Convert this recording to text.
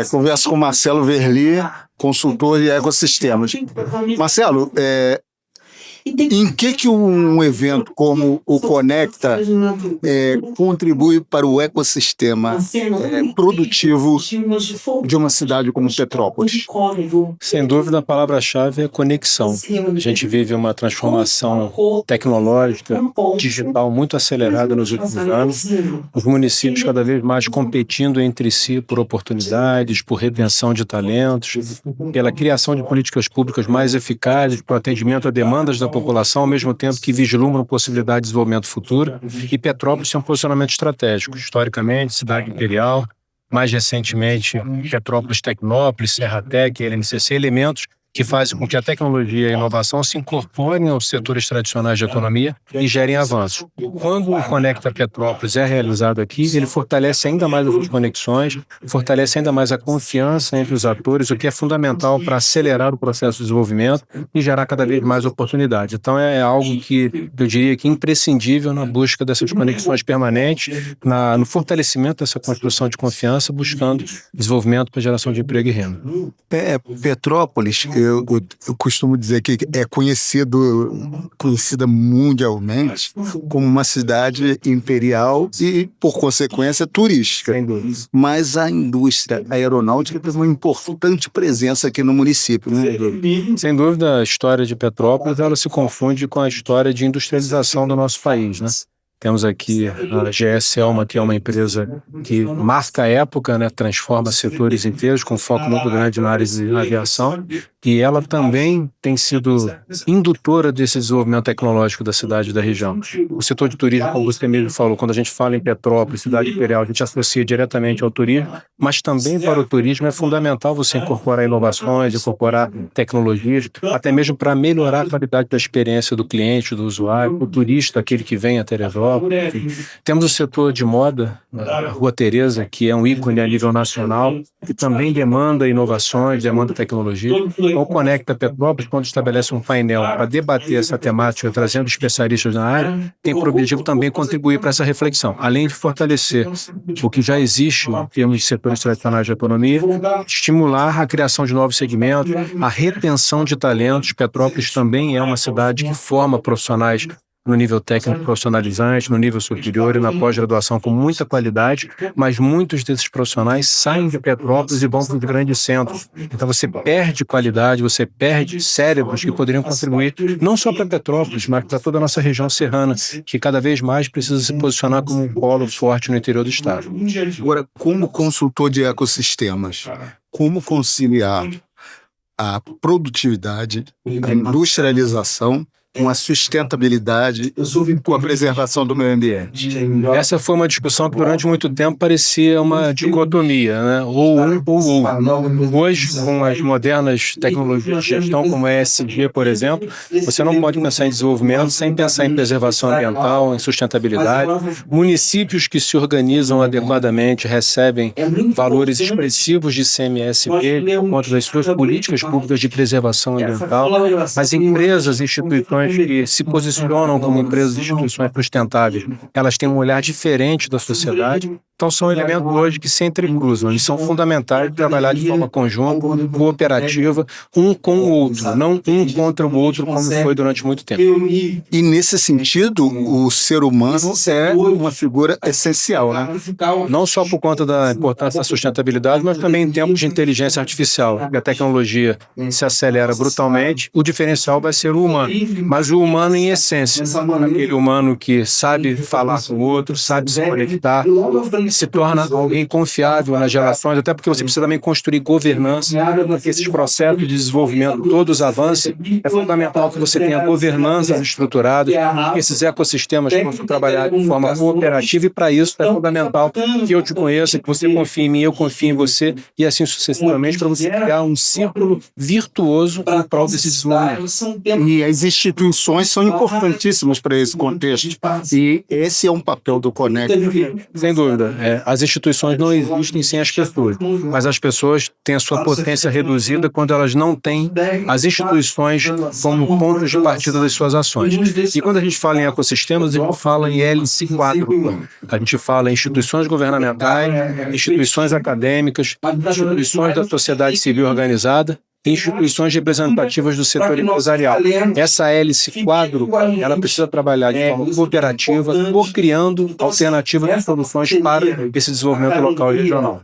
Converso com Marcelo Verli, consultor de ecossistemas. Marcelo, em que um evento como o Conecta contribui para o ecossistema produtivo de uma cidade como Petrópolis? Sem dúvida, a palavra-chave é conexão. A gente vive uma transformação tecnológica, digital muito acelerada nos últimos anos. Os municípios cada vez mais competindo entre si por oportunidades, por retenção de talentos, pela criação de políticas públicas mais eficazes para o atendimento a demandas da população, ao mesmo tempo que vislumbram possibilidade de desenvolvimento futuro. E Petrópolis tem um posicionamento estratégico. Historicamente, cidade imperial, mais recentemente, Petrópolis Tecnópolis, Serratec, LNCC, elementos que fazem com que a tecnologia e a inovação se incorporem aos setores tradicionais de economia e gerem avanços. Quando o Conecta Petrópolis é realizado aqui, ele fortalece ainda mais as conexões, fortalece ainda mais a confiança entre os atores, o que é fundamental para acelerar o processo de desenvolvimento e gerar cada vez mais oportunidades. Então é algo que eu diria que é imprescindível na busca dessas conexões permanentes, no fortalecimento dessa construção de confiança, buscando desenvolvimento para geração de emprego e renda. Petrópolis, eu costumo dizer que é conhecida mundialmente como uma cidade imperial e, por consequência, turística. Mas a indústria aeronáutica teve uma importante presença aqui no município, né? Sem dúvida, a história de Petrópolis ela se confunde com a história de industrialização do nosso país, né? Temos aqui a GS Selma, que é uma empresa que marca a época, né, transforma setores inteiros, com foco muito grande na área de aviação, e ela também tem sido indutora desse desenvolvimento tecnológico da cidade e da região. O setor de turismo, como você mesmo falou, quando a gente fala em Petrópolis, cidade imperial, a gente associa diretamente ao turismo, mas também para o turismo é fundamental você incorporar inovações, incorporar tecnologias, até mesmo para melhorar a qualidade da experiência do cliente, do usuário, o turista, aquele que vem a Teresópolis. Temos o setor de moda, a Rua Teresa, que é um ícone a nível nacional, que também demanda inovações, demanda tecnologia. Então, o Conecta Petrópolis, quando estabelece um painel para debater essa temática, trazendo especialistas na área, tem por objetivo também contribuir para essa reflexão, além de fortalecer o que já existe em termos de setores tradicionais de economia, estimular a criação de novos segmentos, a retenção de talentos. Petrópolis também é uma cidade que forma profissionais no nível técnico profissionalizante, no nível superior e na pós-graduação com muita qualidade, mas muitos desses profissionais saem de Petrópolis e vão para os grandes centros. Então você perde qualidade, você perde cérebros que poderiam contribuir não só para Petrópolis, mas para toda a nossa região serrana, que cada vez mais precisa se posicionar como um polo forte no interior do estado. Agora, como consultor de ecossistemas, como conciliar a produtividade, a industrialização com a sustentabilidade, com a preservação do meio ambiente? Essa foi uma discussão que durante muito tempo parecia uma dicotomia, né? Ou um ou outro. Hoje, com as modernas tecnologias de gestão, como a ESG, por exemplo, você não pode pensar em desenvolvimento sem pensar em preservação ambiental, em sustentabilidade. Municípios que se organizam adequadamente recebem valores expressivos de CMSP por conta das suas políticas públicas de preservação ambiental. As empresas, instituições que se posicionam como empresas e instituições sustentáveis, elas têm um olhar diferente da sociedade. Então são elementos hoje que se entrecruzam, eles são fundamentais de trabalhar de forma conjunta, cooperativa, um com o outro, não um contra o outro como foi durante muito tempo. E nesse sentido, o ser humano é uma figura essencial, né? Não só por conta da importância da sustentabilidade, mas também em tempos de inteligência artificial, que a tecnologia se acelera brutalmente, o diferencial vai ser o humano, mas o humano em essência, aquele humano que sabe falar com o outro, sabe se conectar, se torna alguém confiável nas relações, até porque você precisa também construir governança para que esses processos de desenvolvimento todos avancem. É fundamental que você tenha governanças estruturadas, que esses ecossistemas possam trabalhar de forma cooperativa, e para isso é fundamental que eu te conheça, que você confie em mim, eu confie em você, e assim sucessivamente, para você criar um círculo virtuoso em prol desse desenvolvimento. E as instituições são importantíssimas para esse contexto. E esse é um papel do Conecta. Sem dúvida. as instituições não existem sem as pessoas, mas as pessoas têm a sua potência reduzida quando elas não têm as instituições como pontos de partida das suas ações. E quando a gente fala em ecossistemas, a gente fala em hélice 4. A gente fala em instituições governamentais, instituições acadêmicas, instituições da sociedade civil organizada, instituições representativas do setor empresarial. Essa hélice quadro, ela precisa trabalhar de forma cooperativa, criando alternativas e soluções para esse desenvolvimento local e regional.